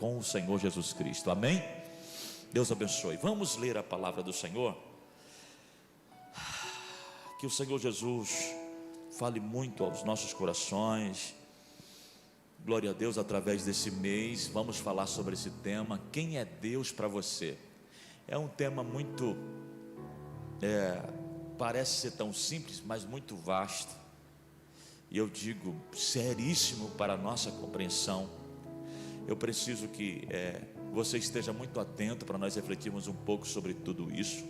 com o Senhor Jesus Cristo. Amém? Deus abençoe. Vamos ler a palavra do Senhor. Que o Senhor Jesus fale muito aos nossos corações. Glória a Deus, através desse mês vamos falar sobre esse tema: quem é Deus para você? É um tema muito, parece ser tão simples, mas muito vasto, e eu digo, seríssimo para a nossa compreensão. Eu preciso que você esteja muito atento para nós refletirmos um pouco sobre tudo isso.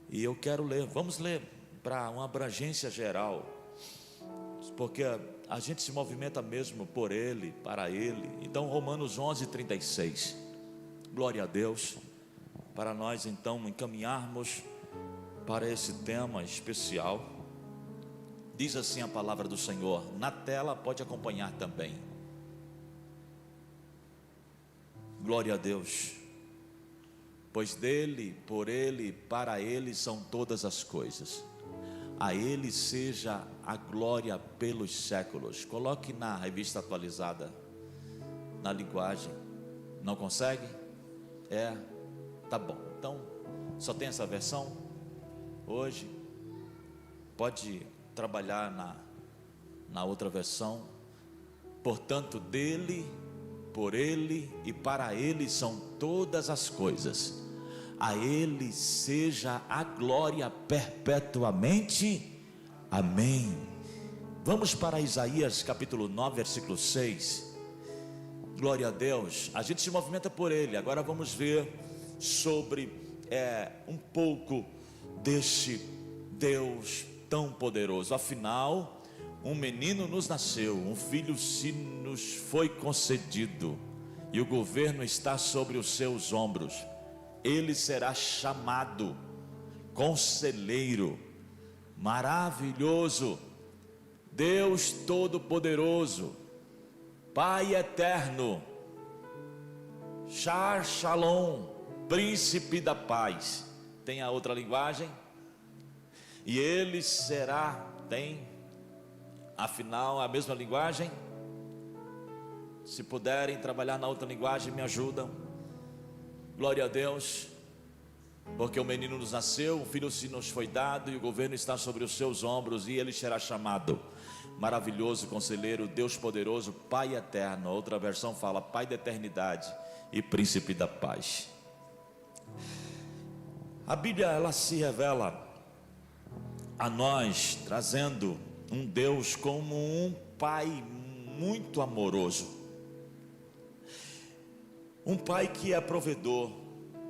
E eu quero ler, vamos ler para uma abrangência geral, porque a gente se movimenta mesmo por Ele, para Ele. Então Romanos 11:36, glória a Deus, para nós então encaminharmos para esse tema especial. Diz assim a palavra do Senhor, na tela pode acompanhar também. Glória a Deus. Pois dele, por ele, para ele são todas as coisas. A ele seja a glória pelos séculos. Coloque na revista atualizada, na linguagem. Não consegue? Tá bom. Então, só tem essa versão hoje. Pode trabalhar na outra versão. Portanto, dele, por ele e para ele são todas as coisas. A ele seja a glória perpetuamente. Amém. Vamos para Isaías capítulo 9, versículo 6. Glória a Deus. A gente se movimenta por ele. Agora vamos ver sobre um pouco desse Deus tão poderoso. Afinal, um menino nos nasceu, um filho se nos foi concedido, e o governo está sobre os seus ombros. Ele será chamado Conselheiro, Maravilhoso, Deus Todo-Poderoso, Pai Eterno, Shar Shalom, Príncipe da Paz. Tem a outra linguagem? E ele será, afinal a mesma linguagem? Se puderem trabalhar na outra linguagem, me ajudam. Glória a Deus. Porque o menino nos nasceu, um filho se nos foi dado, e o governo está sobre os seus ombros, e ele será chamado Maravilhoso, Conselheiro, Deus Poderoso, Pai Eterno. Outra versão fala Pai da Eternidade e Príncipe da Paz. A Bíblia, ela se revela a nós trazendo um Deus como um Pai muito amoroso, um Pai que é provedor,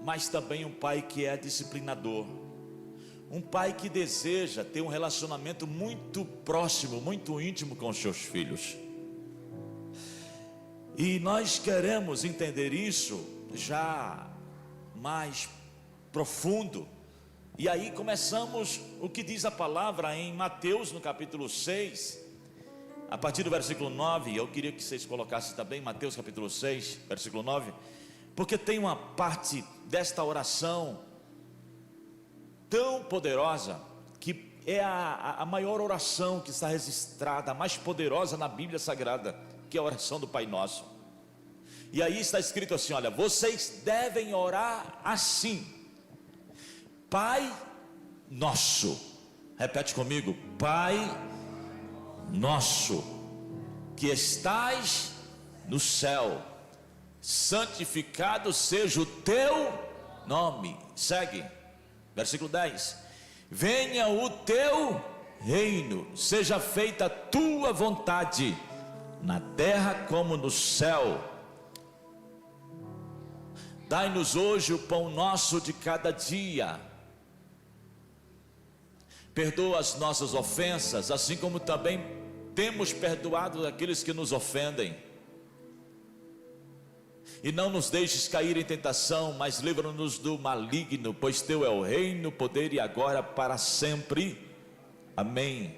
mas também um Pai que é disciplinador, um Pai que deseja ter um relacionamento muito próximo, muito íntimo com os seus filhos. E nós queremos entender isso já mais profundo. E aí começamos o que diz a palavra em Mateus no capítulo 6, a partir do versículo 9. Eu queria que vocês colocassem também Mateus capítulo 6, versículo 9, porque tem uma parte desta oração tão poderosa, que é a maior oração que está registrada, a mais poderosa na Bíblia Sagrada, que é a oração do Pai Nosso. E aí está escrito assim, olha, vocês devem orar assim: Pai Nosso. Repete comigo: Pai Nosso, que estais no céu, santificado seja o teu nome. Segue, versículo 10. Venha o teu reino, seja feita a tua vontade, na terra como no céu. Dai-nos hoje o pão nosso de cada dia. Perdoa as nossas ofensas, assim como também temos perdoado aqueles que nos ofendem. E não nos deixes cair em tentação, mas livra-nos do maligno, pois teu é o reino, o poder e agora para sempre. Amém.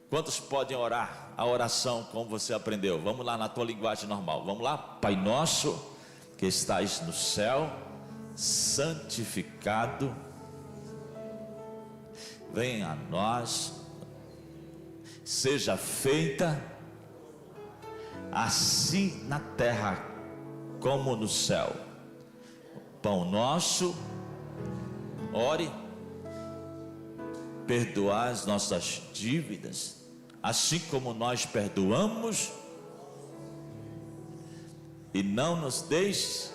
Quantos podem orar a oração como você aprendeu? Vamos lá na tua linguagem normal. Vamos lá. Pai nosso que estais no céu, santificado venha a nós, seja feita assim na terra como no céu. Pão nosso, ore, perdoar as nossas dívidas, assim como nós perdoamos, e não nos deixes,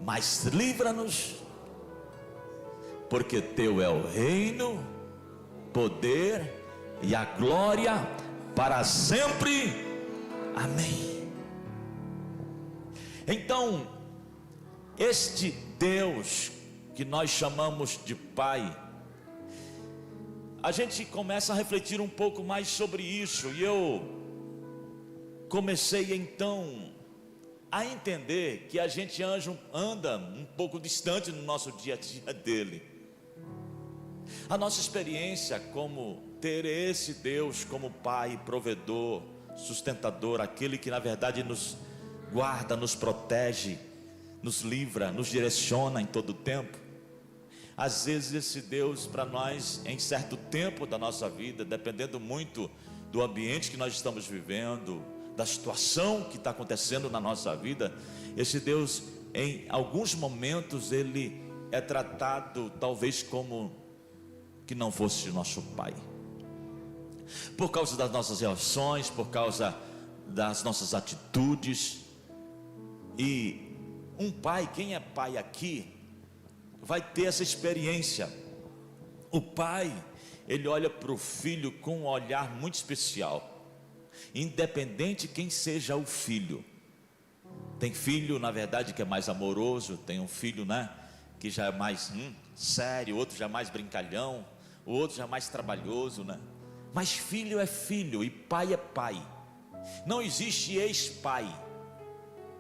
mas livra-nos, porque teu é o reino, poder e a glória para sempre. Amém. Então, este Deus que nós chamamos de Pai, a gente começa a refletir um pouco mais sobre isso, e eu comecei então a entender que a gente anda um pouco distante no nosso dia a dia dele. A nossa experiência como ter esse Deus como Pai, provedor, sustentador, aquele que na verdade nos guarda, nos protege, nos livra, nos direciona em todo o tempo. Às vezes esse Deus para nós, em certo tempo da nossa vida, dependendo muito do ambiente que nós estamos vivendo, da situação que está acontecendo na nossa vida, esse Deus, em alguns momentos, ele é tratado talvez como que não fosse nosso Pai, por causa das nossas reações, por causa das nossas atitudes. E um pai, quem é pai aqui, vai ter essa experiência. O pai, ele olha para o filho com um olhar muito especial, independente quem seja o filho. Tem filho, na verdade, que é mais amoroso, tem um filho, né, que já é mais sério, outro já é mais brincalhão, o outro já é mais trabalhoso, né? Mas filho é filho e pai é pai. Não existe ex-pai.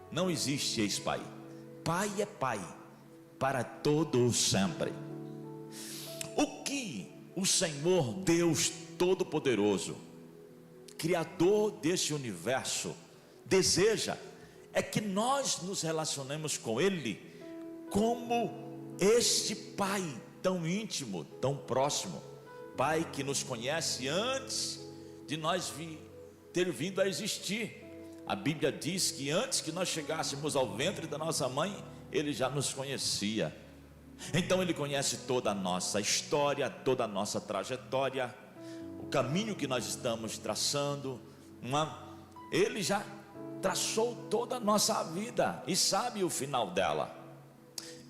Não existe ex-pai. Pai é pai para todo sempre. O que o Senhor Deus Todo-Poderoso, Criador deste universo, deseja é que nós nos relacionemos com Ele como este Pai tão íntimo, tão próximo. Pai que nos conhece antes de nós ter vindo a existir. A Bíblia diz que antes que nós chegássemos ao ventre da nossa mãe, Ele já nos conhecia. Então Ele conhece toda a nossa história, toda a nossa trajetória, o caminho que nós estamos traçando. Ele já traçou toda a nossa vida e sabe o final dela.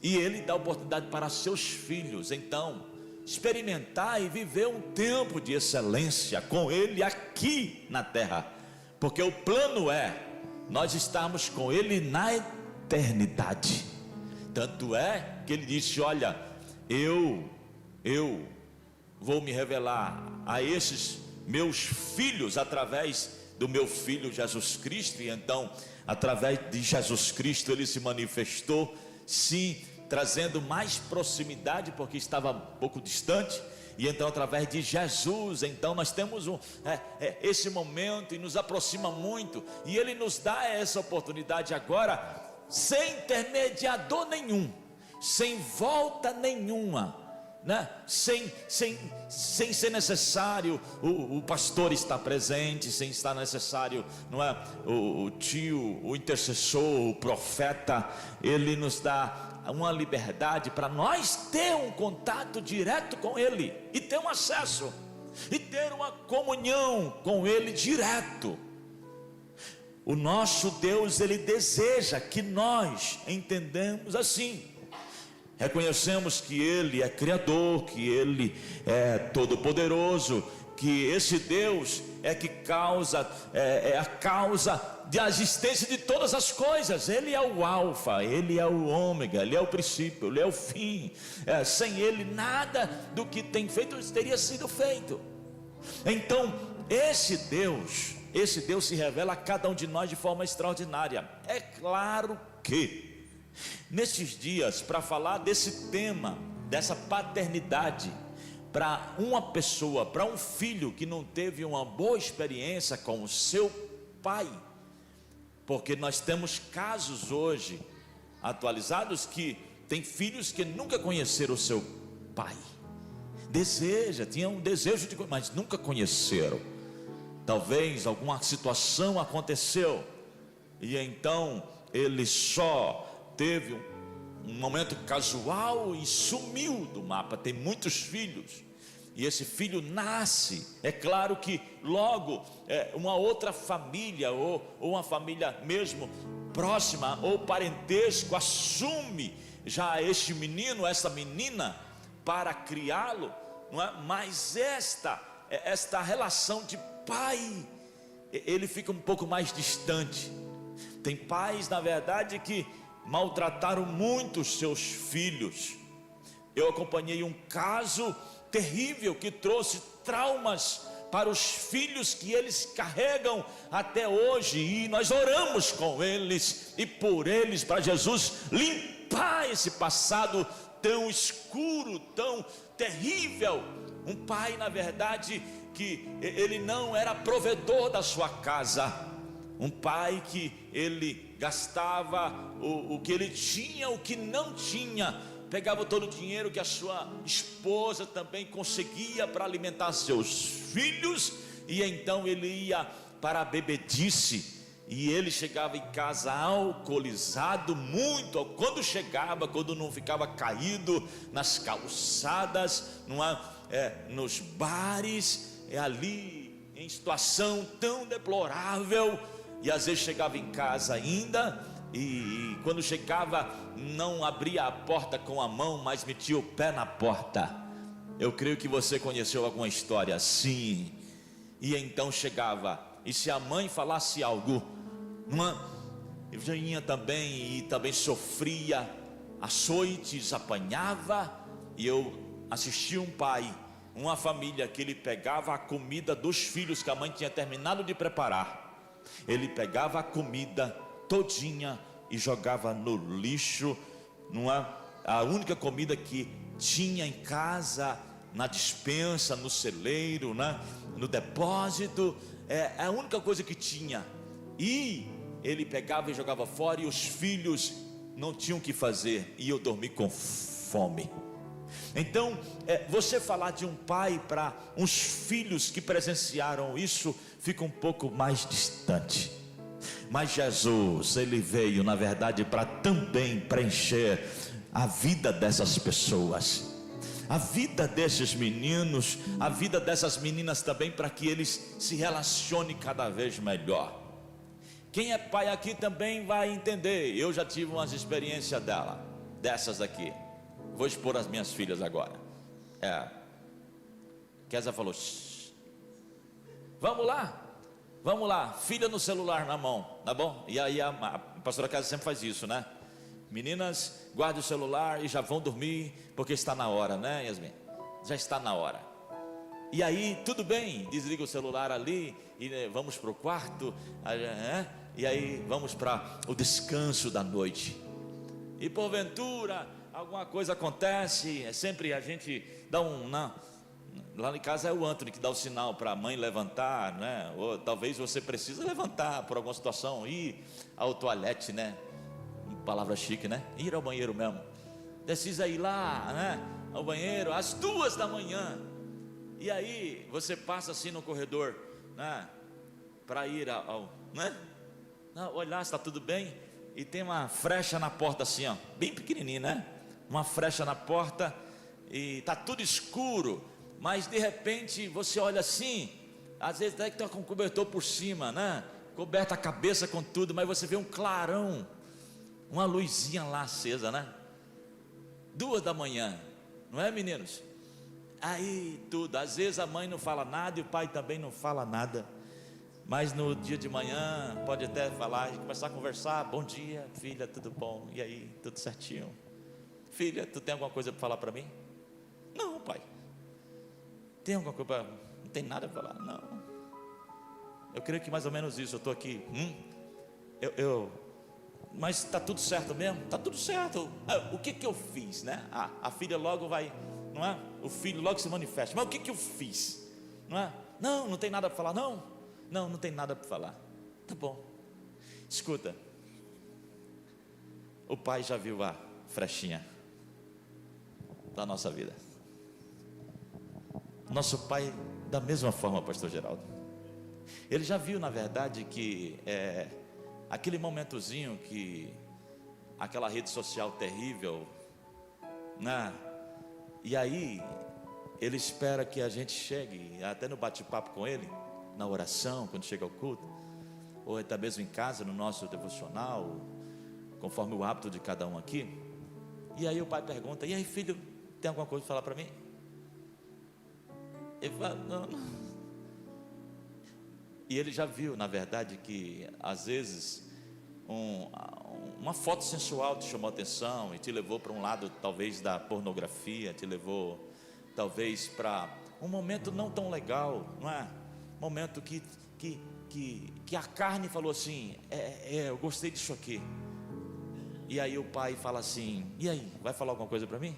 E Ele dá oportunidade para seus filhos, então, experimentar e viver um tempo de excelência com Ele aqui na terra, porque o plano é nós estarmos com Ele na eternidade. Tanto é que Ele disse: olha, eu vou me revelar a esses meus filhos através do meu filho Jesus Cristo. E então, através de Jesus Cristo, Ele se manifestou, sim, trazendo mais proximidade, porque estava um pouco distante. E então, através de Jesus, então nós temos esse momento, e nos aproxima muito. E Ele nos dá essa oportunidade agora, sem intermediador nenhum, sem volta nenhuma, né? Sem ser necessário o pastor estar presente, sem estar necessário, não é, o tio, o intercessor, o profeta. Ele nos dá uma liberdade para nós ter um contato direto com Ele, e ter um acesso, e ter uma comunhão com Ele direto. O nosso Deus, Ele deseja que nós entendamos assim, reconhecemos que Ele é Criador, que Ele é Todo-Poderoso, que esse Deus é que causa, é a causa da existência de todas as coisas. Ele é o alfa, Ele é o ômega, Ele é o princípio, Ele é o fim. Sem Ele nada do que tem feito teria sido feito. Então esse Deus se revela a cada um de nós de forma extraordinária. É claro que nesses dias, para falar desse tema, dessa paternidade, para uma pessoa, para um filho que não teve uma boa experiência com o seu pai, porque nós temos casos hoje atualizados que tem filhos que nunca conheceram o seu pai, tinham um desejo mas nunca conheceram. Talvez alguma situação aconteceu, e então ele só teve um momento casual e sumiu do mapa. Tem muitos filhos, e esse filho nasce. É claro que logo uma outra família, ou uma família mesmo próxima, ou parentesco, assume já este menino, essa menina, para criá-lo, não é? Mas esta relação de pai, ele fica um pouco mais distante. Tem pais, na verdade, que maltrataram muito os seus filhos. Eu acompanhei um caso terrível que trouxe traumas para os filhos que eles carregam até hoje, e nós oramos com eles e por eles, para Jesus limpar esse passado tão escuro, tão terrível. Um pai, na verdade, que ele não era provedor da sua casa, um pai que ele gastava o que ele tinha, o que não tinha, pegava todo o dinheiro que a sua esposa também conseguia para alimentar seus filhos, e então ele ia para a bebedice, e ele chegava em casa alcoolizado, muito. Quando não ficava caído nas calçadas, nos bares, ali em situação tão deplorável, e às vezes chegava em casa ainda, e quando chegava não abria a porta com a mão, mas metia o pé na porta. Eu creio que você conheceu alguma história assim. E então chegava, e se a mãe falasse algo, eu já ia também, e também sofria açoites, apanhava. E eu assisti um pai, uma família, que ele pegava a comida dos filhos que a mãe tinha terminado de preparar, ele pegava a comida todinha e jogava no lixo, a única comida que tinha em casa, na despensa, no celeiro, no depósito, a única coisa que tinha, e ele pegava e jogava fora, e os filhos não tinham o que fazer, e eu dormi com fome. Então, você falar de um pai para uns filhos que presenciaram isso, fica um pouco mais distante. Mas Jesus, ele veio, na verdade, para também preencher a vida dessas pessoas, a vida desses meninos, a vida dessas meninas também, para que eles se relacionem cada vez melhor. Quem é pai aqui também vai entender. Eu já tive umas experiências dessas aqui. Vou expor as minhas filhas agora. Kézia falou: vamos lá, filha no celular na mão, tá bom? E aí a pastora Kézia sempre faz isso, né? Meninas, guarde o celular e já vão dormir, porque está na hora, né, Yasmin? Já está na hora. E aí, tudo bem, desliga o celular ali, e vamos para o quarto, e aí vamos para o descanso da noite. E porventura alguma coisa acontece, sempre a gente dá lá em casa é o Antônio que dá o sinal para a mãe levantar, né? Ou talvez você precisa levantar por alguma situação, ir ao toalete, né? Palavra chique, né? Ir ao banheiro mesmo. Precisa ir lá, né? Ao banheiro às 2 da manhã. E aí você passa assim no corredor, né? Para ir né? Olhar se está tudo bem. E tem uma frecha na porta assim, ó, bem pequenininha, né? Uma frecha na porta, e está tudo escuro, mas de repente você olha assim, às vezes até que está com o cobertor por cima, né? Coberta a cabeça com tudo, mas você vê um clarão, uma luzinha lá acesa, né? 2 da manhã, não é, meninos? Aí tudo, às vezes a mãe não fala nada e o pai também não fala nada, mas no dia de manhã pode até falar e começar a conversar: bom dia, filha, tudo bom? E aí, tudo certinho? Filha, tu tem alguma coisa para falar para mim? Não, pai. Tem alguma coisa não tem nada para falar? Não. Eu creio que mais ou menos isso. Eu estou aqui, mas está tudo certo mesmo? Está tudo certo. O que eu fiz, né? A filha logo vai, não é? O filho logo se manifesta. Mas o que eu fiz? Não é? Não tem nada para falar. Não tem nada para falar. Tá bom. Escuta, o pai já viu a frechinha da nossa vida. Nosso pai, da mesma forma, pastor Geraldo, ele já viu, na verdade, que aquele momentozinho que aquela rede social terrível, né? E aí ele espera que a gente chegue, até no bate-papo com ele, na oração, quando chega ao culto, ou até mesmo em casa, no nosso devocional, conforme o hábito de cada um aqui. E aí o pai pergunta: e aí, filho, tem alguma coisa para falar para mim? Ele fala: não. E ele já viu, na verdade, que às vezes uma foto sensual te chamou a atenção e te levou para um lado talvez da pornografia, te levou talvez para um momento não tão legal, não é? Momento que a carne falou assim: eu gostei disso aqui. E aí o pai fala assim: e aí, vai falar alguma coisa para mim?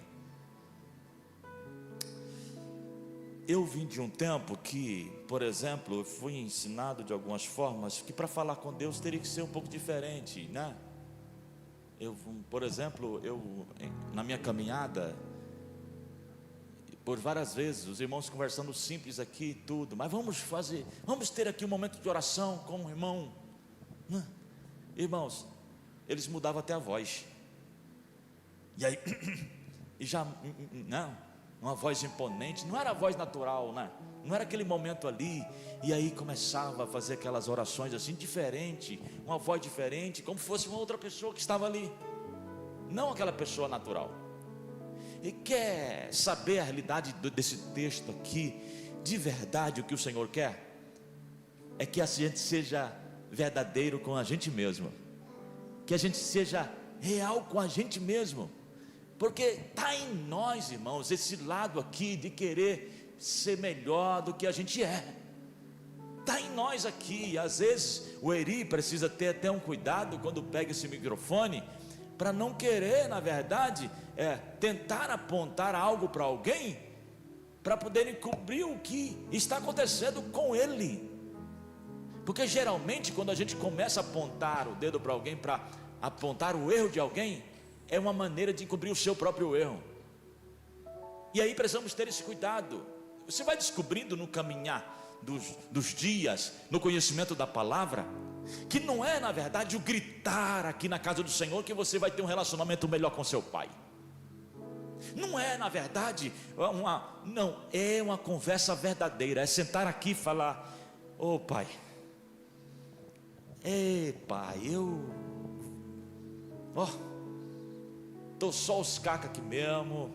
Eu vim de um tempo que, por exemplo, eu fui ensinado de algumas formas que para falar com Deus teria que ser um pouco diferente, né? Por exemplo, na minha caminhada, por várias vezes, os irmãos conversando simples aqui, tudo, mas vamos ter aqui um momento de oração com o irmão, né? Irmãos, eles mudavam até a voz, e aí, e já, não, uma voz imponente, não era a voz natural, né? Não era aquele momento ali, e aí começava a fazer aquelas orações assim, diferente, uma voz diferente, como fosse uma outra pessoa que estava ali, não aquela pessoa natural. E quer saber a realidade desse texto aqui, de verdade o que o Senhor quer, é que a gente seja verdadeiro com a gente mesmo, que a gente seja real com a gente mesmo, porque está em nós, irmãos, esse lado aqui de querer ser melhor do que a gente é, está em nós aqui. Às vezes o Eri precisa ter até um cuidado quando pega esse microfone, para não querer, na verdade, tentar apontar algo para alguém, para poder encobrir o que está acontecendo com ele, porque geralmente quando a gente começa a apontar o dedo para alguém, para apontar o erro de alguém, é uma maneira de encobrir o seu próprio erro. E aí precisamos ter esse cuidado. Você vai descobrindo no caminhar dos dias, no conhecimento da palavra, que não é na verdade o gritar aqui na casa do Senhor que você vai ter um relacionamento melhor com seu pai. Não é na verdade é uma conversa verdadeira. É sentar aqui e falar: ô pai, estou só os cacos aqui mesmo,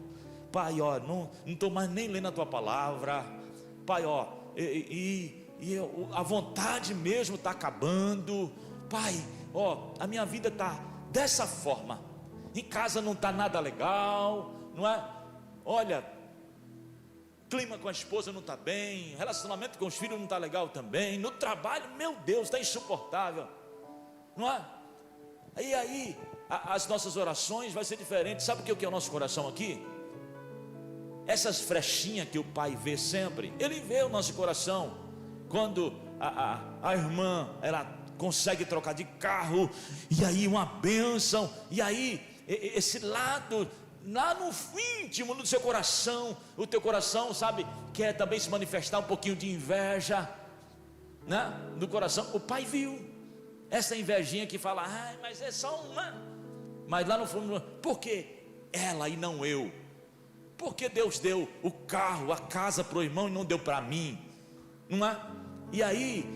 pai, não estou mais nem lendo a tua palavra, pai, a vontade mesmo está acabando, pai, a minha vida está dessa forma, em casa não está nada legal, não é? Olha, clima com a esposa não está bem, relacionamento com os filhos não está legal também, no trabalho, meu Deus, está insuportável, não é? E aí as nossas orações vai ser diferente. Sabe o que é o nosso coração aqui? Essas frechinhas que o pai vê sempre, ele vê o nosso coração. Quando a irmã, ela consegue trocar de carro, e aí uma bênção, e aí esse lado lá no íntimo do seu coração, o teu coração, sabe, quer também se manifestar um pouquinho de inveja, né? No coração, o pai viu essa invejinha que fala: mas é só uma. Mas lá no fundo, por que ela e não eu? Por que Deus deu o carro, a casa para o irmão e não deu para mim? Não é? E aí,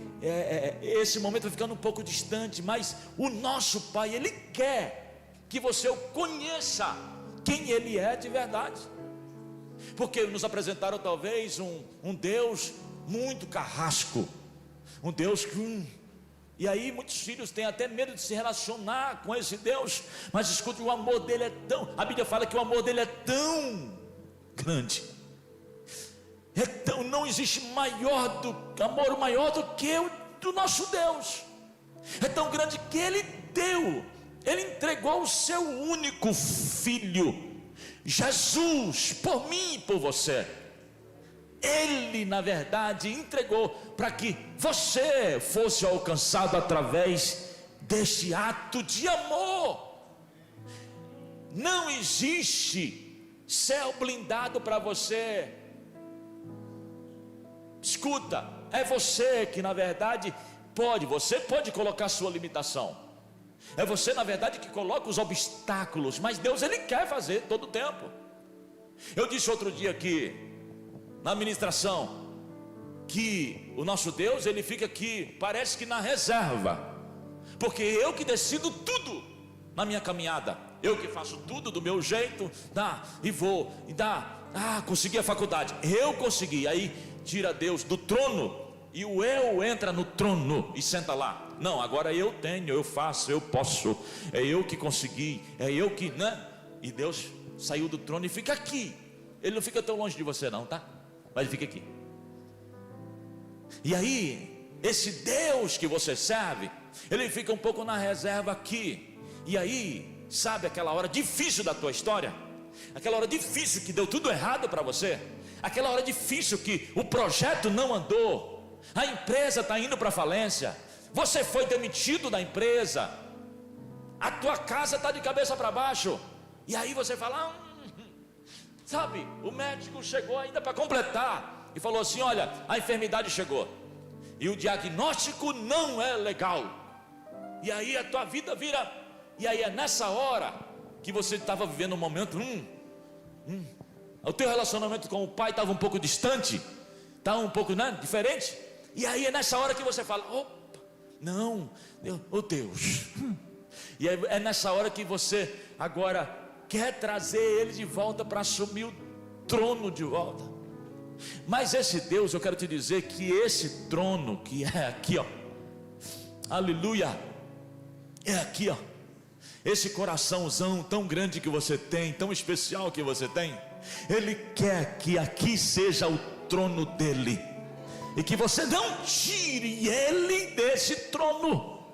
esse momento vai ficando um pouco distante, mas o nosso Pai, Ele quer que você o conheça, quem Ele é de verdade. Porque nos apresentaram talvez um Deus muito carrasco, um Deus que... E aí muitos filhos têm até medo de se relacionar com esse Deus. Mas escute, o amor dele é tão... A Bíblia fala que o amor dele é tão grande, não existe amor maior do que o do nosso Deus. É tão grande que Ele entregou o seu único Filho, Jesus, por mim e por você. Ele na verdade entregou para que você fosse alcançado através deste ato de amor. Não existe céu blindado para você. Escuta, é você que na verdade você pode colocar sua limitação. É você, na verdade, que coloca os obstáculos, mas Deus, Ele quer fazer todo o tempo. Eu disse outro dia aqui, na ministração, que o nosso Deus, Ele fica aqui, parece que na reserva, porque eu que decido tudo na minha caminhada, eu que faço tudo do meu jeito, consegui a faculdade, eu consegui, aí tira Deus do trono, e o eu entra no trono e senta lá. Não, agora eu tenho, eu faço, eu posso, é eu que consegui, é eu que, né? E Deus saiu do trono e fica aqui. Ele não fica tão longe de você não, tá? Mas ele fica aqui. E aí, esse Deus que você serve, ele fica um pouco na reserva aqui. E aí, sabe aquela hora difícil da tua história? Aquela hora difícil que deu tudo errado para você? Aquela hora difícil que o projeto não andou, a empresa está indo para falência, você foi demitido da empresa, a tua casa está de cabeça para baixo, e aí você fala, sabe, o médico chegou ainda para completar, e falou assim, olha, a enfermidade chegou, e o diagnóstico não é legal, e aí a tua vida vira, e aí é nessa hora, que você estava vivendo um momento, o teu relacionamento com o pai estava um pouco distante, estava um pouco, né, diferente, e aí é nessa hora que você fala, opa, não, Deus, e aí é nessa hora que você agora quer trazer ele de volta para assumir o trono de volta. Mas esse Deus, eu quero te dizer que esse trono que é aqui, ó, aleluia, é aqui, ó, esse coraçãozão tão grande que você tem, tão especial que você tem, ele quer que aqui seja o trono dele, e que você não tire ele desse trono,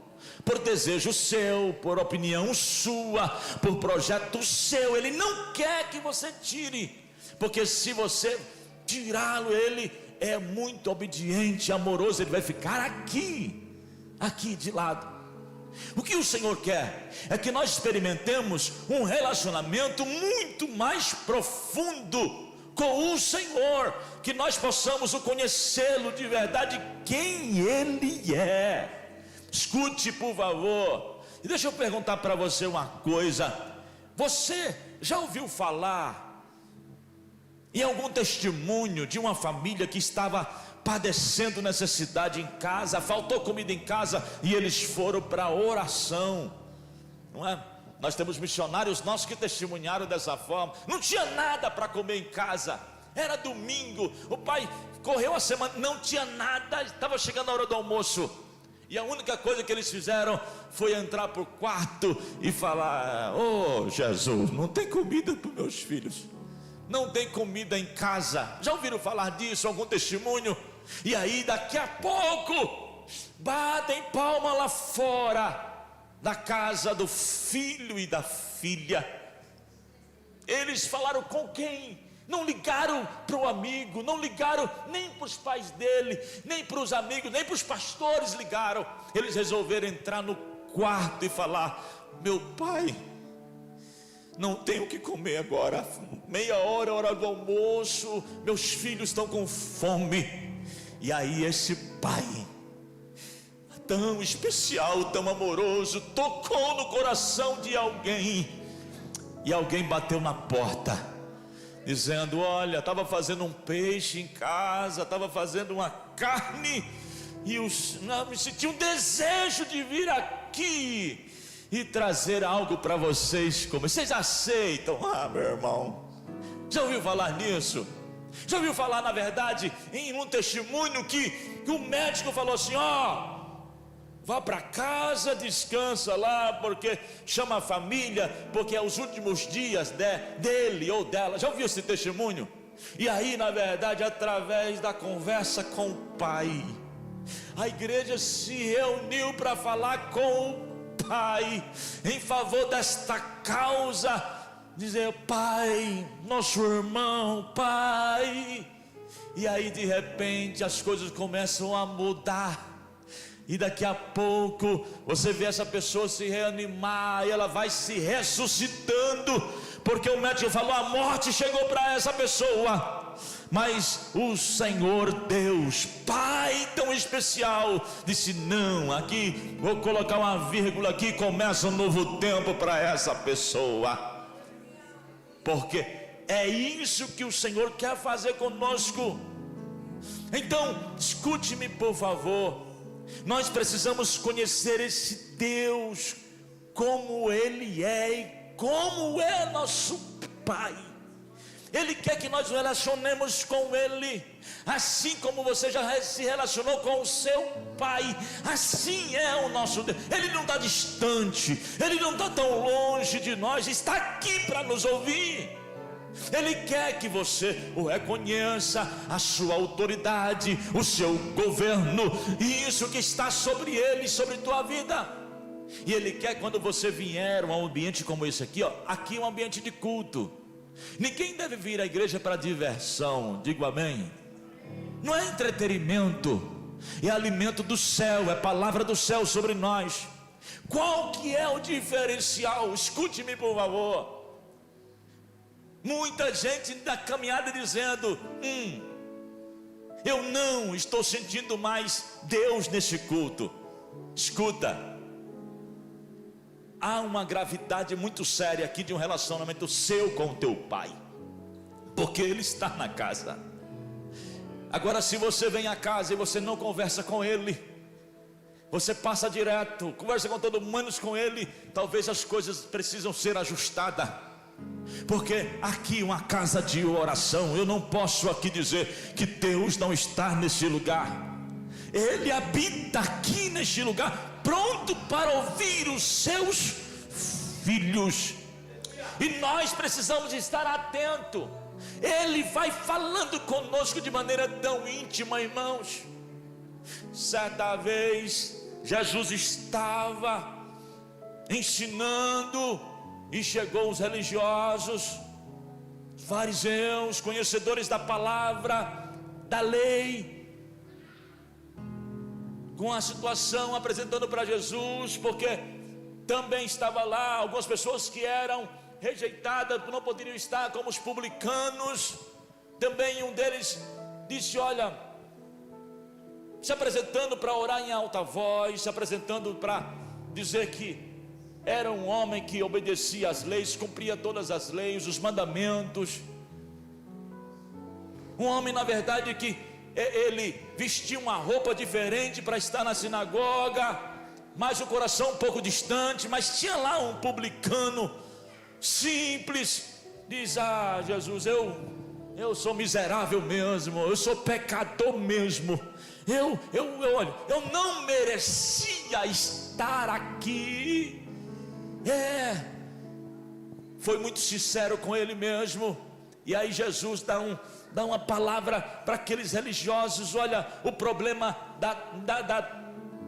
por desejo seu, por opinião sua, por projeto seu. Ele não quer que você tire, porque se você tirá-lo, ele é muito obediente, amoroso, ele vai ficar aqui de lado. O que o Senhor quer é que nós experimentemos um relacionamento muito mais profundo com o Senhor, que nós possamos o conhecê-lo de verdade, quem Ele é. Escute, por favor, e deixa eu perguntar para você uma coisa: você já ouviu falar em algum testemunho de uma família que estava padecendo necessidade em casa, faltou comida em casa, e eles foram para a oração, não é? Nós temos missionários nossos que testemunharam dessa forma, não tinha nada para comer em casa, era domingo, o pai correu a semana, não tinha nada, estava chegando a hora do almoço, e a única coisa que eles fizeram foi entrar para o quarto e falar: oh Jesus, não tem comida para os meus filhos, não tem comida em casa. Já ouviram falar disso, algum testemunho? E aí daqui a pouco batem palma lá fora da casa do filho e da filha. Eles falaram com quem? Não ligaram para o amigo, não ligaram nem para os pais dele, nem para os amigos, nem para os pastores ligaram. Eles resolveram entrar no quarto e falar: meu pai, não tenho o que comer agora, meia hora, hora do almoço, meus filhos estão com fome. E aí esse pai tão especial, tão amoroso, tocou no coração de alguém, e alguém bateu na porta, dizendo: olha, estava fazendo um peixe em casa, estava fazendo uma carne, e me senti um desejo de vir aqui e trazer algo para vocês comer. Vocês aceitam? Ah, meu irmão, já ouviu falar nisso? Já ouviu falar, na verdade, em um testemunho que o médico falou assim: ó, vá para casa, descansa lá, porque chama a família, porque é os últimos dias dele ou dela. Já ouviu esse testemunho? E aí, na verdade, através da conversa com o pai, a igreja se reuniu para falar com o pai em favor desta causa, dizer: pai, nosso irmão, pai. E aí de repente as coisas começam a mudar, e daqui a pouco você vê essa pessoa se reanimar, e ela vai se ressuscitando, porque o médico falou: a morte chegou para essa pessoa, Mas o Senhor Deus, Pai tão especial, disse: não, aqui vou colocar uma vírgula aqui, começa um novo tempo para essa pessoa, porque é isso que o Senhor quer fazer conosco. Então, escute-me por favor, nós precisamos conhecer esse Deus, como Ele é e como é nosso Pai. Ele quer que nós nos relacionemos com Ele, assim como você já se relacionou com o seu Pai. Assim é o nosso Deus. Ele não está distante, Ele não está tão longe de nós, está aqui para nos ouvir. Ele quer que você o reconheça, a sua autoridade, o seu governo, e isso que está sobre ele, sobre tua vida. E Ele quer, quando você vier a um ambiente como esse aqui, aqui é um ambiente de culto. Ninguém deve vir à igreja para diversão, digo amém. Não é entretenimento, é alimento do céu, é palavra do céu sobre nós. Qual que é o diferencial? Escute-me por favor. Muita gente da caminhada dizendo: eu não estou sentindo mais Deus nesse culto. Escuta, há uma gravidade muito séria aqui de um relacionamento seu com o teu pai, porque Ele está na casa. Agora, se você vem à casa e você não conversa com Ele, você passa direto, conversa com todo mundo menos com Ele, talvez as coisas precisam ser ajustadas. Porque aqui é uma casa de oração. Eu não posso aqui dizer que Deus não está nesse lugar. Ele habita aqui neste lugar, pronto para ouvir os seus filhos. E nós precisamos estar atentos. Ele vai falando conosco de maneira tão íntima, irmãos. Certa vez Jesus estava ensinando, e chegou os religiosos, fariseus, conhecedores da palavra, da lei, com a situação apresentando para Jesus, porque também estava lá algumas pessoas que eram rejeitadas, não poderiam estar, como os publicanos. Também um deles disse: olha, se apresentando para orar em alta voz, se apresentando para dizer que era um homem que obedecia às leis, cumpria todas as leis, os mandamentos. Um homem, na verdade, que ele vestia uma roupa diferente para estar na sinagoga, mas o coração um pouco distante. Mas tinha lá um publicano simples, diz: ah, Jesus, eu sou miserável mesmo, eu sou pecador mesmo, olha, eu não merecia estar aqui. Foi muito sincero com ele mesmo. E aí Jesus dá uma palavra para aqueles religiosos: olha, o problema da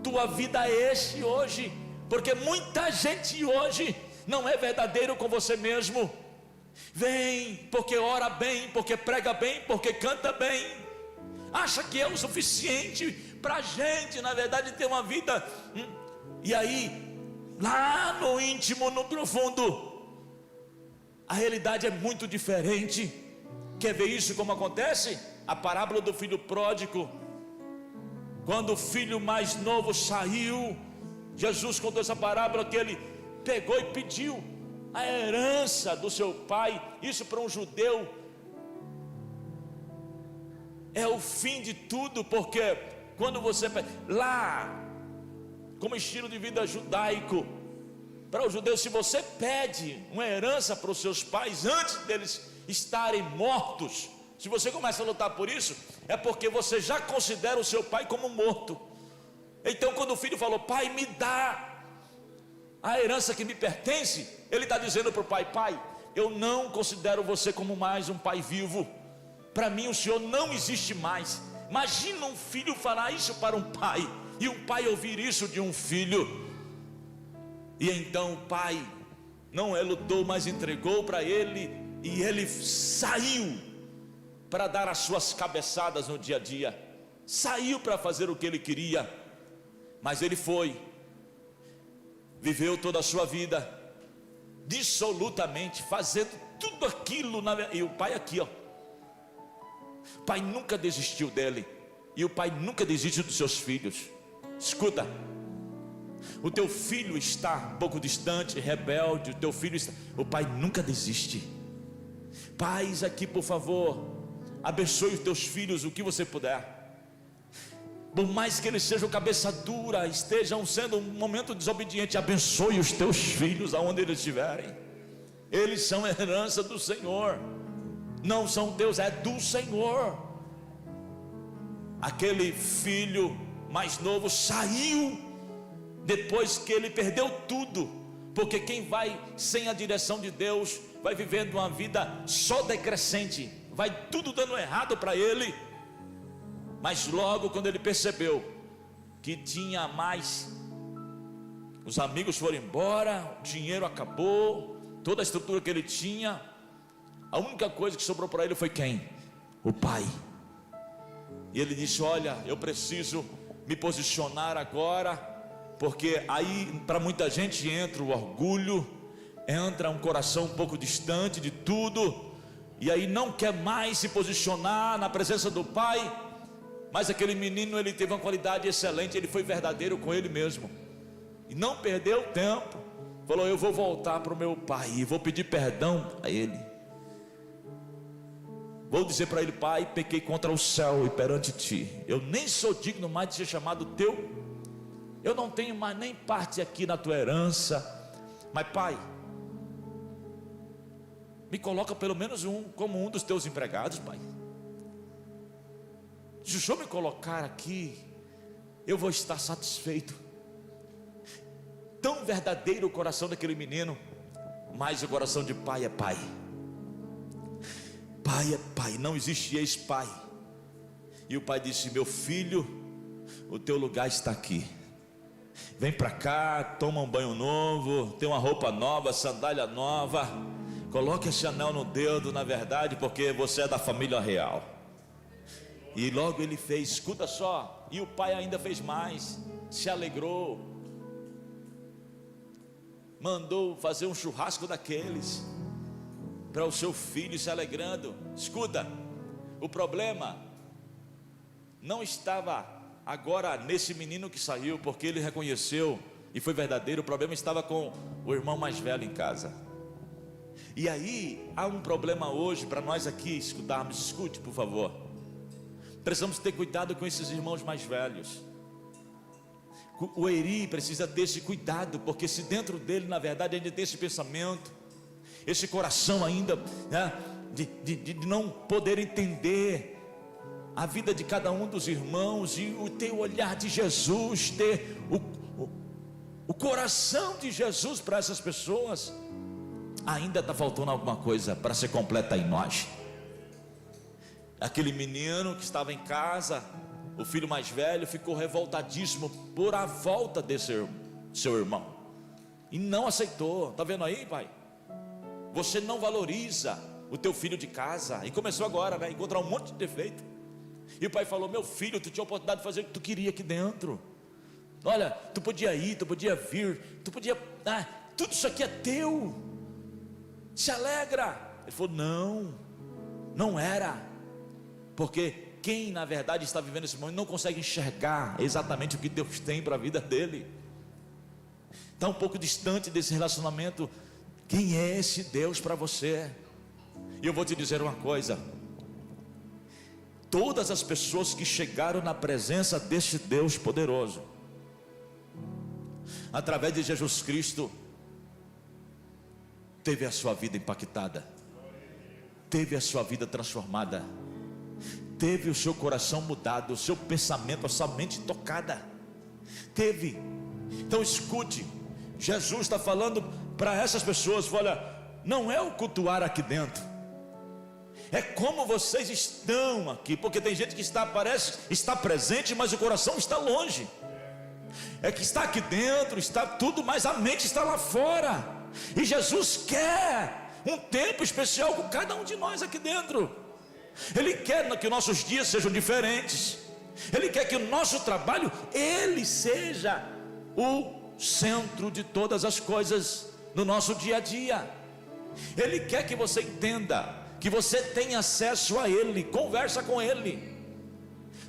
tua vida é esse hoje, porque muita gente hoje não é verdadeiro com você mesmo. Vem porque ora bem, porque prega bem, porque canta bem, acha que é o suficiente para a gente, na verdade, ter uma vida. E aí, lá no íntimo, no profundo, a realidade é muito diferente. Quer ver isso como acontece? A parábola do filho pródigo. Quando o filho mais novo saiu, Jesus contou essa parábola, que ele pegou e pediu a herança do seu pai. Isso para um judeu é o fim de tudo, porque quando você lá, como estilo de vida judaico, para o judeu, se você pede uma herança para os seus pais antes deles estarem mortos, se você começa a lutar por isso, é porque você já considera o seu pai como morto. Então, quando o filho falou: pai, me dá a herança que me pertence, ele está dizendo para o pai: pai, eu não considero você como mais um pai vivo. Para mim o senhor não existe mais. Imagina um filho falar isso para um pai, e um pai ouvir isso de um filho. E então o pai não lutou, mas entregou para ele, e ele saiu para dar as suas cabeçadas no dia a dia, saiu para fazer o que ele queria. Mas ele viveu toda a sua vida dissolutamente, fazendo tudo aquilo, e o pai aqui, O pai nunca desistiu dele, e o pai nunca desiste dos seus filhos. Escuta, o teu filho está um pouco distante, rebelde, o pai nunca desiste. Pais aqui, por favor, abençoe os teus filhos o que você puder. Por mais que eles sejam cabeça dura, estejam sendo um momento desobediente, abençoe os teus filhos aonde eles estiverem. Eles são herança do Senhor, não são teus, é do Senhor. Aquele filho mais novo saiu depois que ele perdeu tudo, porque quem vai sem a direção de Deus vai vivendo uma vida só decrescente, vai tudo dando errado para ele. Mas logo quando ele percebeu que tinha mais, os amigos foram embora, o dinheiro acabou, toda a estrutura que ele tinha, a única coisa que sobrou para ele foi quem? O pai. E ele disse: olha, eu preciso me posicionar agora, porque aí para muita gente entra o orgulho, entra um coração um pouco distante de tudo, e aí não quer mais se posicionar na presença do pai. Mas aquele menino, ele teve uma qualidade excelente, ele foi verdadeiro com ele mesmo, e não perdeu tempo, falou: eu vou voltar para o meu pai, e vou pedir perdão a ele, vou dizer para ele: pai, pequei contra o céu e perante ti, eu nem sou digno mais de ser chamado teu, eu não tenho mais nem parte aqui na tua herança, mas pai, me coloca pelo menos como um dos teus empregados, pai. Se o Senhor me colocar aqui, eu vou estar satisfeito. Tão verdadeiro o coração daquele menino, mas o coração de pai é pai. Pai é pai, não existe ex-pai. E o pai disse: meu filho, o teu lugar está aqui. Vem para cá, toma um banho novo, tem uma roupa nova, sandália nova, coloque esse anel no dedo, na verdade, porque você é da família real. E logo ele fez, escuta só, e o pai ainda fez mais, se alegrou, mandou fazer um churrasco daqueles, para o seu filho se alegrando. Escuta, o problema não estava agora nesse menino que saiu, porque ele reconheceu e foi verdadeiro. O problema estava com o irmão mais velho em casa. E aí há um problema hoje para nós aqui escutarmos. Escute, por favor. Precisamos ter cuidado com esses irmãos mais velhos. O Eri precisa ter esse cuidado, porque se dentro dele, na verdade, ainda tem esse pensamento, esse coração ainda, né, de não poder entender a vida de cada um dos irmãos, e ter o olhar de Jesus, ter o coração de Jesus para essas pessoas, ainda está faltando alguma coisa para ser completa em nós. Aquele menino que estava em casa, o filho mais velho, ficou revoltadíssimo por a volta desse seu irmão, e não aceitou. Está vendo aí, pai? Você não valoriza o teu filho de casa, e começou agora, né, encontrar um monte de defeito. E o pai falou: meu filho, tu tinha a oportunidade de fazer o que tu queria aqui dentro. Olha, tu podia ir, tu podia vir, tu podia, tudo isso aqui é teu, se alegra. Ele falou: não era. Porque quem na verdade está vivendo esse momento não consegue enxergar exatamente o que Deus tem para a vida dele, está um pouco distante desse relacionamento. Quem é esse Deus para você? E eu vou te dizer uma coisa: todas as pessoas que chegaram na presença deste Deus poderoso, através de Jesus Cristo, teve a sua vida impactada, teve a sua vida transformada, teve o seu coração mudado, o seu pensamento, a sua mente tocada, teve. Então escute, Jesus está falando para essas pessoas: olha, não é o cultuar aqui dentro, é como vocês estão aqui, porque tem gente que parece estar presente, mas o coração está longe. É que está aqui dentro, está tudo, mas a mente está lá fora. E Jesus quer um tempo especial com cada um de nós aqui dentro. Ele quer que nossos dias sejam diferentes. Ele quer que o nosso trabalho, ele seja o centro de todas as coisas no nosso dia a dia. Ele quer que você entenda que que você tenha acesso a Ele. Conversa com Ele.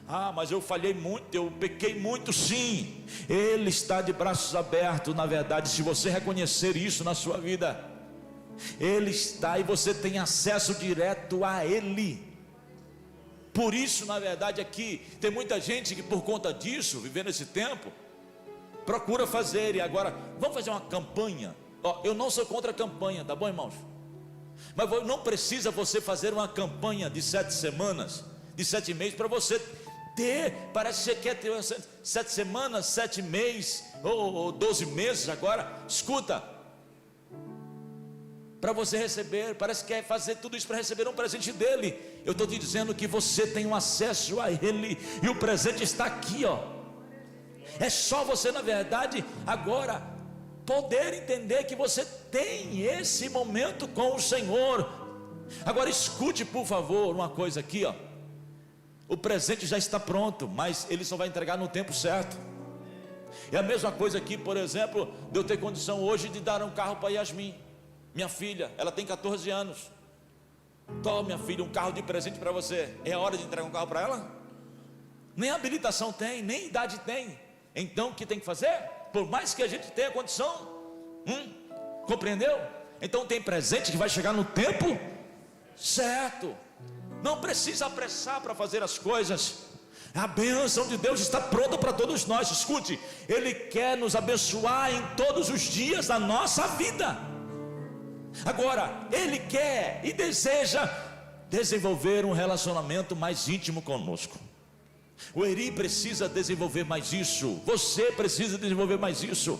Ah, mas eu falhei muito, eu pequei muito. Sim, Ele está de braços abertos. Na verdade, se você reconhecer isso na sua vida, Ele está, e você tem acesso direto a Ele. Por isso, na verdade, aqui tem muita gente que, por conta disso, vivendo esse tempo, procura fazer. E agora, vamos fazer uma campanha. Eu não sou contra a campanha, tá bom, irmãos? Mas não precisa você fazer uma campanha de 7 semanas, de 7 meses, para você ter. Parece que você quer ter 7 semanas, 7 meses, ou 12 meses agora. Escuta, para você receber, parece que quer fazer tudo isso para receber um presente dele. Eu estou te dizendo que você tem um acesso a Ele, e o presente está aqui, ó. É só você, na verdade, agora poder entender que você tem esse momento com o Senhor. Agora escute, por favor, uma coisa aqui, ó. O presente já está pronto, mas Ele só vai entregar no tempo certo. É a mesma coisa aqui, por exemplo, de eu ter condição hoje de dar um carro para Yasmin, minha filha. Ela tem 14 anos. Toma, minha filha, um carro de presente para você. É a hora de entregar um carro para ela? Nem habilitação tem, nem idade tem. Então o que tem que fazer? Por mais que a gente tenha condição, compreendeu? Então tem presente que vai chegar no tempo certo. Não precisa apressar para fazer as coisas. A bênção de Deus está pronta para todos nós. Escute, Ele quer nos abençoar em todos os dias da nossa vida. Agora, Ele quer e deseja desenvolver um relacionamento mais íntimo conosco. O Eri precisa desenvolver mais isso. Você precisa desenvolver mais isso.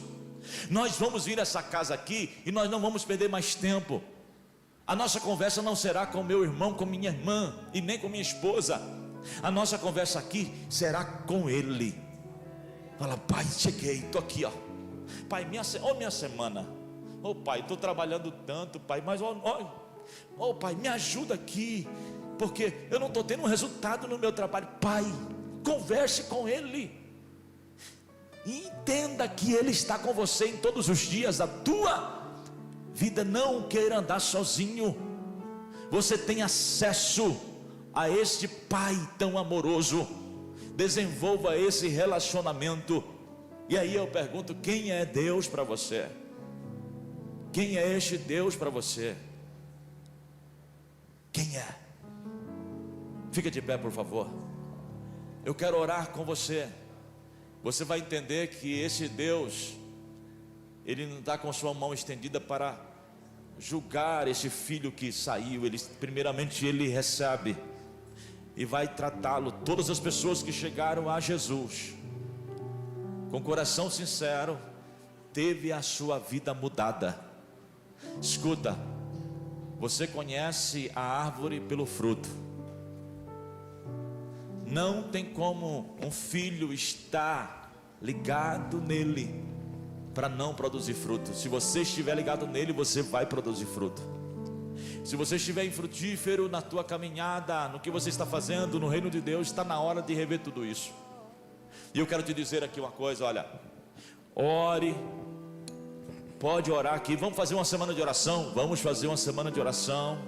Nós vamos vir a essa casa aqui e nós não vamos perder mais tempo. A nossa conversa não será com meu irmão, com minha irmã e nem com minha esposa. A nossa conversa aqui será com Ele. Fala: Pai, cheguei, estou aqui, ó. Pai, minha semana. Pai, estou trabalhando tanto, Pai, mas Pai, me ajuda aqui, porque eu não estou tendo um resultado no meu trabalho. Pai, converse com Ele, e entenda que Ele está com você em todos os dias da tua vida. Não queira andar sozinho. Você tem acesso a este Pai tão amoroso. Desenvolva esse relacionamento. E aí eu pergunto: quem é Deus para você? Quem é este Deus para você? Quem é? Fica de pé, por favor. Eu quero orar com você. Você vai entender que esse Deus, Ele não está com sua mão estendida para julgar esse filho que saiu. Primeiramente Ele recebe e vai tratá-lo. Todas as pessoas que chegaram a Jesus com coração sincero, teve a sua vida mudada. Escuta, você conhece a árvore pelo fruto. Não tem como um filho estar ligado nele para não produzir fruto. Se você estiver ligado nele, você vai produzir fruto. Se você estiver infrutífero na tua caminhada, no que você está fazendo no reino de Deus, está na hora de rever tudo isso. E eu quero te dizer aqui uma coisa: olha, ore, pode orar aqui. Vamos fazer uma semana de oração. Vamos fazer uma semana de oração.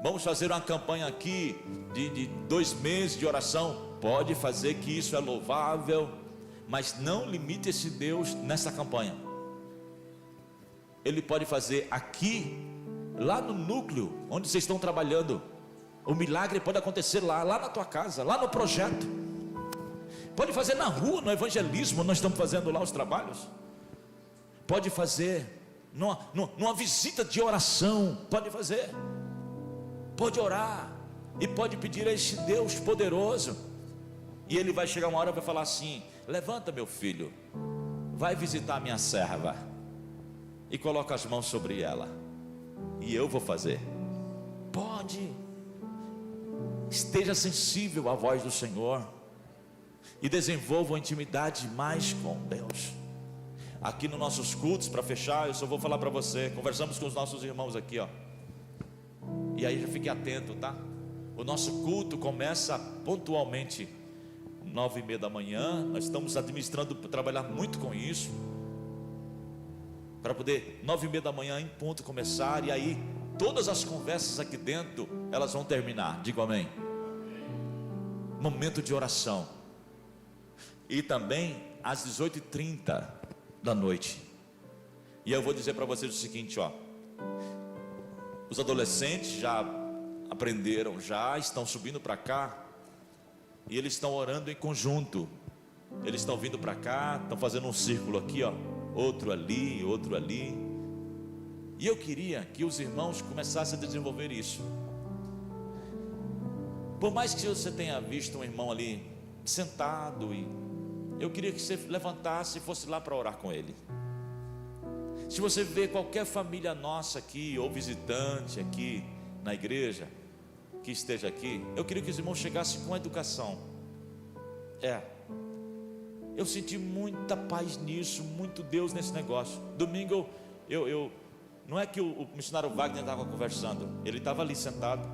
Vamos fazer uma campanha aqui de 2 meses de oração. Pode fazer, que isso é louvável, mas não limite esse Deus nessa campanha. Ele pode fazer aqui, lá no núcleo onde vocês estão trabalhando. O milagre pode acontecer lá na tua casa, lá no projeto. Pode fazer na rua, no evangelismo. Nós estamos fazendo lá os trabalhos. Pode fazer numa visita de oração. Pode fazer. Pode orar e pode pedir a este Deus poderoso. E Ele vai chegar uma hora e vai falar assim: levanta, meu filho, vai visitar a minha serva e coloca as mãos sobre ela, e eu vou fazer. Pode. Esteja sensível à voz do Senhor e desenvolva uma intimidade mais com Deus. Aqui nos nossos cultos, para fechar, eu só vou falar para você. Conversamos com os nossos irmãos aqui, ó. E aí já fique atento, tá? O nosso culto começa pontualmente 9h30 da manhã. Nós estamos administrando, trabalhar muito com isso, para poder 9h30 da manhã em ponto começar. E aí todas as conversas aqui dentro, elas vão terminar. Diga amém. Momento de oração. E também às 18h30 da noite. E eu vou dizer para vocês o seguinte, ó. Os adolescentes já aprenderam, já estão subindo para cá. E eles estão orando em conjunto. Eles estão vindo para cá, estão fazendo um círculo aqui, ó. Outro ali, outro ali. E eu queria que os irmãos começassem a desenvolver isso. Por mais que você tenha visto um irmão ali sentado, e eu queria que você levantasse e fosse lá para orar com ele. Se você vê qualquer família nossa aqui, ou visitante aqui na igreja, que esteja aqui, eu queria que os irmãos chegassem com educação. Eu senti muita paz nisso, muito Deus nesse negócio. Domingo, não é que o missionário Wagner estava conversando, ele estava ali sentado,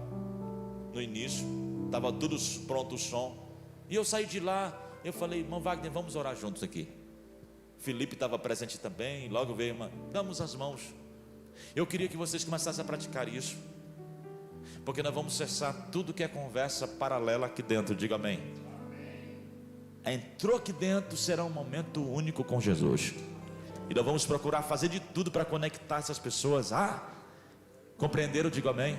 no início, estava tudo pronto o som, e eu saí de lá, eu falei, irmão Wagner, vamos orar juntos aqui. Felipe estava presente também, logo veio, irmã, damos as mãos. Eu queria que vocês começassem a praticar isso, porque nós vamos cessar tudo que é conversa paralela aqui dentro. Diga amém. Entrou aqui dentro, será um momento único com Jesus. E nós vamos procurar fazer de tudo para conectar essas pessoas. Compreenderam? Diga amém.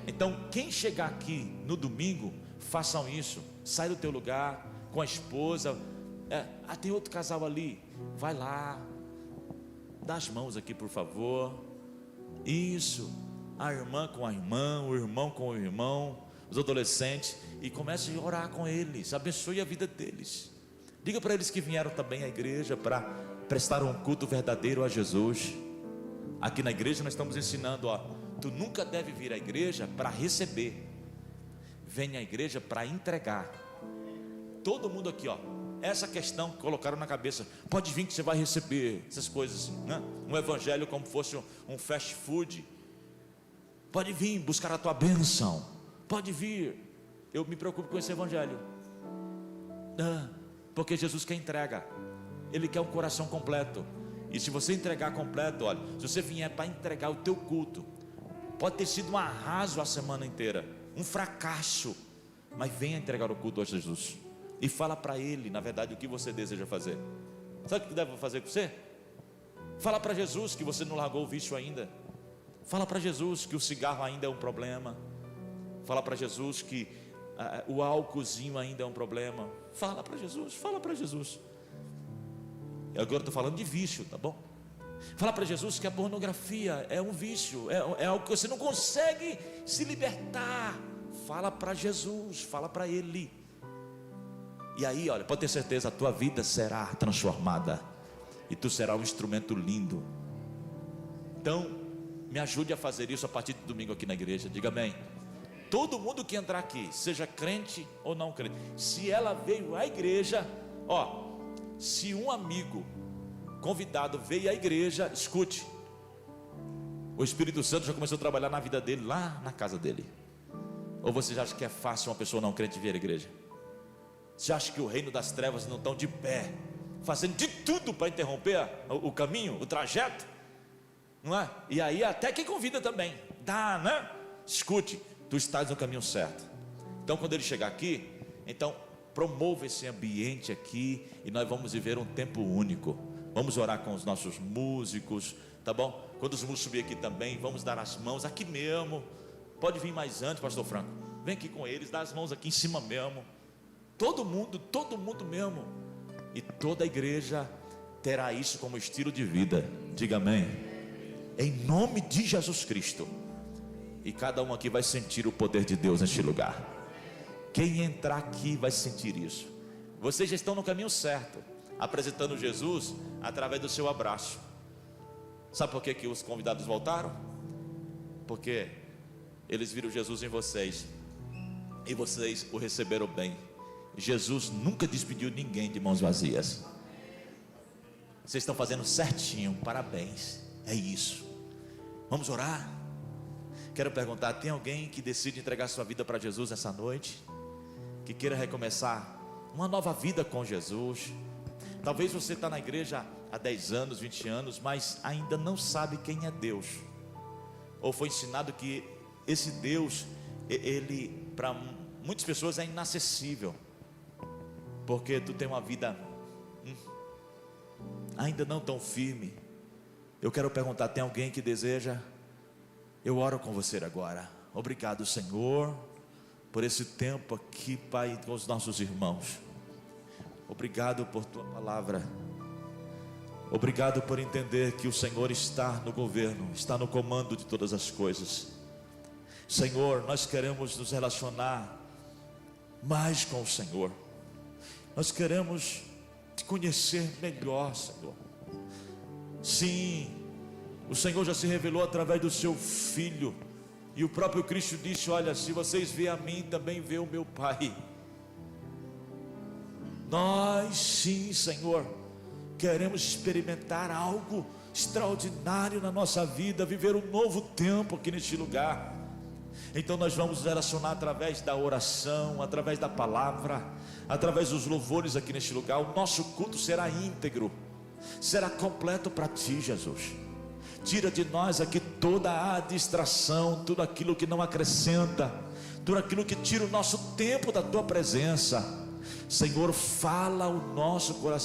Então quem chegar aqui no domingo, façam isso. Sai do teu lugar com a esposa. Tem outro casal ali, vai lá, dá as mãos aqui por favor. Isso. A irmã com a irmã, o irmão com o irmão, os adolescentes, e comece a orar com eles, abençoe a vida deles. Diga para eles que vieram também à igreja para prestar um culto verdadeiro a Jesus. Aqui na igreja nós estamos ensinando, tu nunca deve vir à igreja para receber, venha à igreja para entregar. Todo mundo aqui, essa questão que colocaram na cabeça, pode vir que você vai receber essas coisas assim, né? Um evangelho como fosse um fast food. Pode vir buscar a tua bênção, pode vir. Eu me preocupo com esse evangelho, porque Jesus quer entrega, Ele quer um coração completo. E se você entregar completo, olha, se você vier para entregar o teu culto, pode ter sido um arraso a semana inteira, um fracasso, mas venha entregar o culto a Jesus e fala para Ele, na verdade, o que você deseja fazer. Sabe o que deve fazer com você? Fala para Jesus que você não largou o vício ainda. Fala para Jesus que o cigarro ainda é um problema. Fala para Jesus que o álcoolzinho ainda é um problema. Fala para Jesus, fala para Jesus. Agora estou falando de vício, tá bom? Fala para Jesus que a pornografia é um vício, é algo que você não consegue se libertar. Fala para Jesus, fala para Ele. E aí, olha, pode ter certeza, a tua vida será transformada e tu será um instrumento lindo. Então, me ajude a fazer isso a partir de domingo aqui na igreja. Diga amém. Todo mundo que entrar aqui, seja crente ou não crente, se ela veio à igreja, se um amigo convidado veio à igreja, escute, o Espírito Santo já começou a trabalhar na vida dele, lá na casa dele. Ou você já acha que é fácil uma pessoa não crente vir à igreja? Você acha que o reino das trevas não estão de pé, fazendo de tudo para interromper o caminho, o trajeto? Não é? E aí até quem convida também dá, né? Escute, tu estás no caminho certo. Então quando ele chegar aqui, então promova esse ambiente aqui, e nós vamos viver um tempo único. Vamos orar com os nossos músicos, tá bom? Quando os músicos subir aqui também, vamos dar as mãos aqui mesmo. Pode vir mais antes, pastor Franco, vem aqui com eles, dá as mãos aqui em cima mesmo. Todo mundo mesmo. E toda a igreja terá isso como estilo de vida. Diga amém. Em nome de Jesus Cristo. E cada um aqui vai sentir o poder de Deus neste lugar. Quem entrar aqui vai sentir isso. Vocês já estão no caminho certo, apresentando Jesus através do seu abraço. Sabe por que os convidados voltaram? Porque eles viram Jesus em vocês, e vocês o receberam bem. Jesus nunca despediu ninguém de mãos vazias. Vocês estão fazendo certinho, parabéns. É isso. Vamos orar. Quero perguntar, tem alguém que decide entregar sua vida para Jesus essa noite? Que queira recomeçar uma nova vida com Jesus? Talvez você está na igreja há 10 anos, 20 anos, mas ainda não sabe quem é Deus. ou foi ensinado que esse Deus, ele para muitas pessoas é inacessível, porque tu tem uma vida ainda não tão firme. Eu quero perguntar, tem alguém que deseja? Eu oro com você agora. Obrigado, Senhor, por esse tempo aqui, Pai, com os nossos irmãos. Obrigado por tua palavra. Obrigado por entender que o Senhor está no governo, está no comando de todas as coisas. Senhor, nós queremos nos relacionar mais com o Senhor. Nós queremos te conhecer melhor, Senhor. Sim, o Senhor já se revelou através do seu Filho, e o próprio Cristo disse: olha, se vocês veem a mim, também vê o meu Pai. Nós sim, Senhor, queremos experimentar algo extraordinário na nossa vida, viver um novo tempo aqui neste lugar. Então nós vamos nos relacionar através da oração, através da palavra, através dos louvores aqui neste lugar. O nosso culto será íntegro, será completo para ti, Jesus. Tira de nós aqui toda a distração, tudo aquilo que não acrescenta, tudo aquilo que tira o nosso tempo da tua presença. Senhor, fala o nosso coração.